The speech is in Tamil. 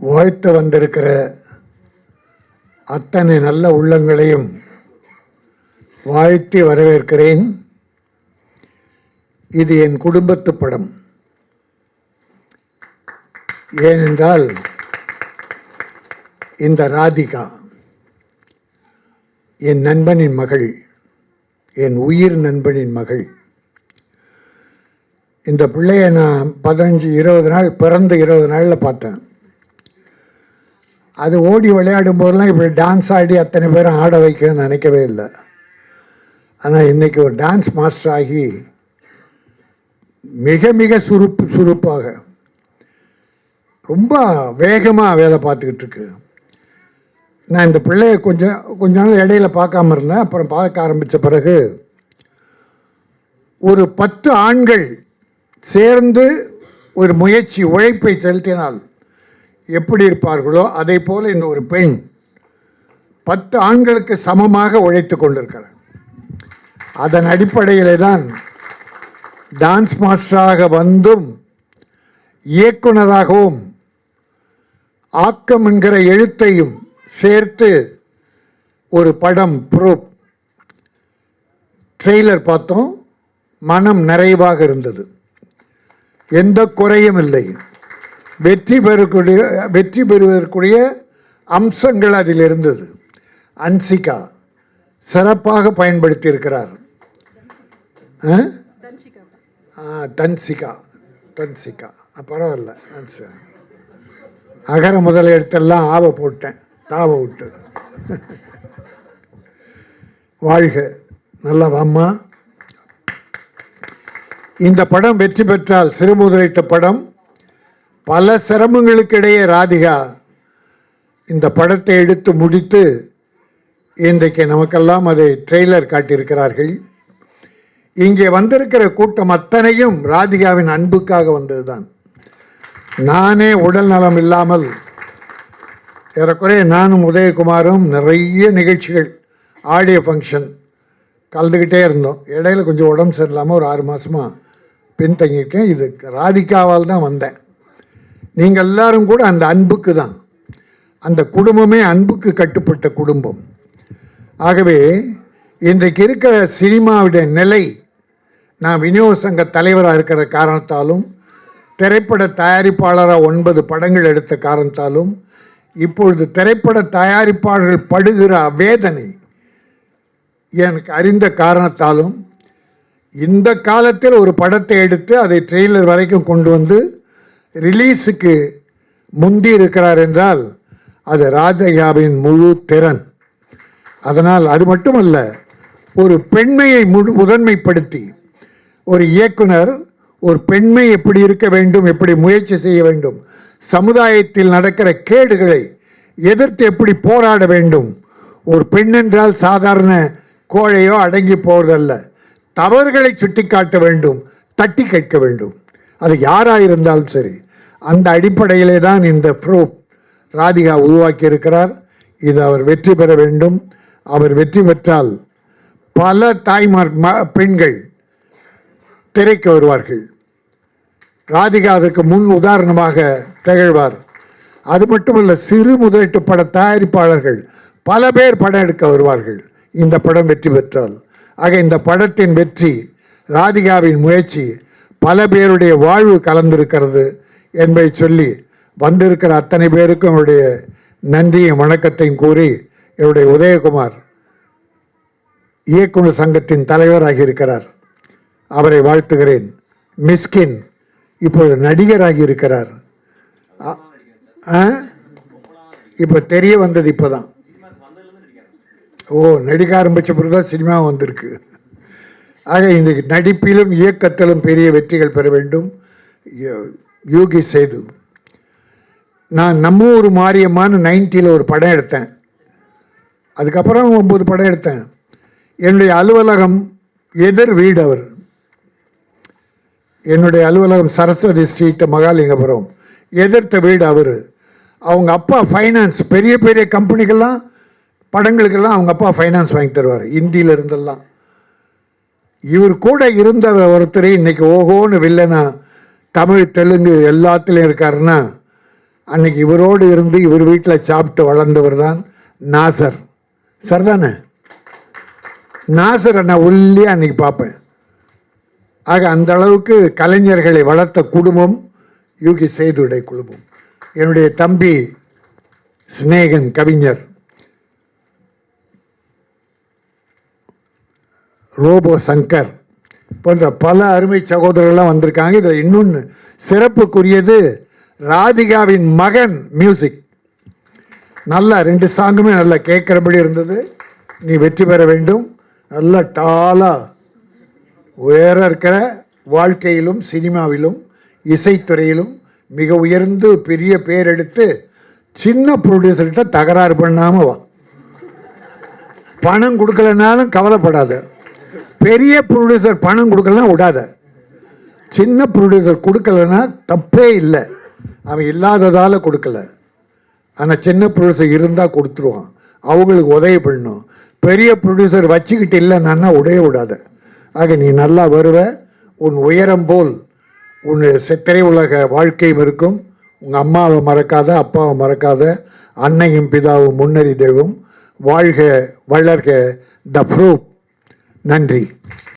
வாழ்த்து வந்திருக்கிற அத்தனை நல்ல உள்ளங்களையும் வாழ்த்தி வரவேற்கிறேன். இது என் குடும்பத்து படம். ஏனென்றால் இந்த ராதிகா என் நண்பனின் மகள், என் உயிர் நண்பனின் மகள். இந்த பிள்ளைய நான் 15-20 நாள், பிறந்த 20 நாளில் பார்த்தேன். அது ஓடி விளையாடும் போதெல்லாம் இப்படி டான்ஸ் ஆடி அத்தனை பேரும் ஆட வைக்கணும்னு நினைக்கவே இல்லை. ஆனால் இன்றைக்கி ஒரு டான்ஸ் மாஸ்டர் ஆகி மிக மிக சுறுப்பாக ரொம்ப வேகமாக வேலை பார்த்துக்கிட்டு இருக்கு. நான் இந்த பிள்ளைய கொஞ்ச நாள் இடையில பார்க்காம இருந்தேன். அப்புறம் பார்க்க ஆரம்பித்த பிறகு ஒரு 10 ஆண்கள் சேர்ந்து ஒரு முயற்சி, உழைப்பை செலுத்தினால் எப்படி இருப்பார்களோ அதை போல இந்த ஒரு பெண் 10 ஆண்களுக்கு சமமாக உழைத்து கொண்டிருக்கிறார். அதன் அடிப்படையிலே தான் டான்ஸ் மாஸ்டராக வந்தும் இயக்குனராகவும் ஆக்கம் என்கிற எழுத்தையும் சேர்த்து ஒரு படம் ப்ரூப் ட்ரெய்லர் பார்த்தோம். மனம் நிறைவாக இருந்தது. எந்த குறையும் இல்லை. வெற்றி பெறுவதற்குரிய அம்சங்கள் அதில் இருந்தது. அன்சிகா சிறப்பாக பயன்படுத்தி இருக்கிறார். தன்சிகா பரவாயில்ல. அகர முதல் எடுத்தெல்லாம் ஆவ போட்டேன், தாவ விட்டு. வாழ்க, நல்லா வாம்மா. இந்த படம் வெற்றி பெற்றால், சிறுமுதலீட்டு படம், பல சிரமங்களுக்கு இடையே ராதிகா இந்த படத்தை எடுத்து முடித்து இன்றைக்கு நமக்கெல்லாம் அதை ட்ரெய்லர் காட்டியிருக்கிறார்கள். இங்கே வந்திருக்கிற கூட்டம் அத்தனையும் ராதிகாவின் அன்புக்காக வந்ததுதான். நானே உடல் நலம் இல்லாமல் ஏறக்குறைய நானும் உதயகுமாரும் நிறைய நிகழ்ச்சிகள், ஆடியோ ஃபங்க்ஷன் கலந்துக்கிட்டே இருந்தோம். இடையில கொஞ்சம் உடம்பு சரியில்லாமல் ஒரு 6 மாதமாக பின்தங்கியிருக்கேன். இது ராதிகாவால் தான் வந்தேன். நீங்கள் எல்லாரும் கூட அந்த அன்புக்கு தான், அந்த குடும்பமே அன்புக்கு கட்டுப்பட்ட குடும்பம். ஆகவே இன்றைக்கு இருக்கிற சினிமாவுடைய நிலை, நான் விநியோக சங்க தலைவராக இருக்கிற காரணத்தாலும், திரைப்பட தயாரிப்பாளராக 9 படங்கள் எடுத்த காரணத்தாலும், இப்பொழுது திரைப்பட தயாரிப்பாளர்கள் படுகிற வேதனை எனக்கு அறிந்த காரணத்தாலும், இந்த காலத்தில் ஒரு படத்தை எடுத்து அதை ட்ரெய்லர் வரைக்கும் கொண்டு வந்து ரிலீஸுக்கு முந்தி இருக்கிறார் என்றால் அது ராதிகாவின் முழு திறன். அதனால் அது மட்டுமல்ல, ஒரு பெண்மையை முதன்மைப்படுத்தி ஒரு இயக்குனர் ஒரு பெண்மை எப்படி இருக்க வேண்டும், எப்படி முயற்சி செய்ய வேண்டும், சமுதாயத்தில் நடக்கிற கேடுகளை எதிர்த்து எப்படி போராட வேண்டும். ஒரு பெண் என்றால் சாதாரண கோழையோ அடங்கி போவதல்ல, தவறுகளை சுட்டிக்காட்ட வேண்டும், தட்டி கேட்க வேண்டும், அது யாராக இருந்தாலும் சரி. அந்த அடிப்படையிலே தான் இந்த ப்ரூப் ராதிகா உருவாக்கி இருக்கிறார். இது அவர் வெற்றி பெற வேண்டும். அவர் வெற்றி பெற்றால் பல தாய்மார் பெண்கள் திரைக்கு வருவார்கள். ராதிகா அதற்கு முன் உதாரணமாக திகழ்வார். அது மட்டுமல்ல, சிறு முதலீட்டு பட தயாரிப்பாளர்கள் பல பேர் படம் எடுக்க வருவார்கள் இந்த படம் வெற்றி பெற்றால். ஆக இந்த படத்தின் வெற்றி, ராதிகாவின் முயற்சி, பல பேருடைய வாழ்வு கலந்திருக்கிறது என்பதை சொல்லி வந்திருக்கிற அத்தனை பேருக்கும் என்னுடைய நன்றியும் வணக்கத்தையும் கூறி, என்னுடைய உதயகுமார் இயக்குனர் சங்கத்தின் தலைவராகி இருக்கிறார், அவரை வாழ்த்துகிறேன். மிஸ்கின் இப்பொழுது நடிகராகி இருக்கிறார். இப்போ தெரிய வந்தது இப்போதான். நடிக்க ஆரம்பித்த பிறகு தான் சினிமா வந்திருக்கு. ஆக இந்த நடிப்பிலும் இயக்கத்திலும் பெரிய வெற்றிகள் பெற வேண்டும். யோகி சேது, நான் நம்ம ஊர் மாரியம்மான்னு 90 ஒரு படம் எடுத்தேன். அதுக்கப்புறம் 9 படம் எடுத்தேன். என்னுடைய அலுவலகம் எதிர் வீடு அவர். என்னுடைய அலுவலகம் சரஸ்வதி ஸ்ட்ரீட்டு, மகாலிங்கபுரம், எதிர்த்த வீடு அவர். அவங்க அப்பா ஃபைனான்ஸ், பெரிய பெரிய கம்பெனிக்கெல்லாம் படங்களுக்கெல்லாம் அவங்க அப்பா ஃபைனான்ஸ் வாங்கி தருவார், இந்தியில் இருந்தெல்லாம். இவர் கூட இருந்த ஒருத்தர் இன்னைக்கு ஓஹோன்னு வில்லனா தமிழ் தெலுங்கு எல்லாத்துலேயும் இருக்காருன்னா அன்னைக்கு இவரோடு இருந்து இவர் வீட்டில் சாப்பிட்டு வளர்ந்தவர் தான் நாசர். சரிதானே? நாசரை நான் ஒல்லியாக அன்னைக்கு பார்ப்பேன். ஆக அந்த அளவுக்கு கலைஞர்களை வளர்த்த குடும்பம் யூகி சேதுடைய குடும்பம். என்னுடைய தம்பி சிநேகன் கவிஞர் ரோபோ சங்கர் போன்ற பல அருமை சகோதரர்கள்லாம் வந்திருக்காங்க. இதில் இன்னொன்று சிறப்புக்குரியது ராதிகாவின் மகன் மியூசிக். நல்லா 2 சாங்குமே நல்லா கேட்குறபடி இருந்தது. நீ வெற்றி பெற வேண்டும். நல்லா டாலாக உயர இருக்கிற வாழ்க்கையிலும் சினிமாவிலும் இசைத்துறையிலும் மிக உயர்ந்து பெரிய பேர் எடுத்து சின்ன ப்ரொடியூசர்கிட்ட தகராறு பண்ணாமல் வா. பணம் கொடுக்கலனாலும் கவலைப்படாத. பெரிய ப்ரொடியூசர் பணம் கொடுக்கலன்னா விடாத. சின்ன ப்ரொடியூசர் கொடுக்கலன்னா தப்பே இல்லை. அவன் இல்லாததால் கொடுக்கல. ஆனால் சின்ன ப்ரொடியூசர் இருந்தால் கொடுத்துருவான். அவங்களுக்கு உதவி பண்ணணும். பெரிய ப்ரொடியூசர் வச்சுக்கிட்டு இல்லைன்னா உடைய விடாத. ஆக நீ நல்லா வருவ. உன் உயரம் போல் உன்னுடைய திரையுலக வாழ்க்கையும் இருக்கும். உங்கள் அம்மாவை மறக்காத, அப்பாவை மறக்காத. அன்னையும் பிதாவும் முன்னறி தெய்வம். வாழ்க வளர்க த ப்ரூப். நன்றி.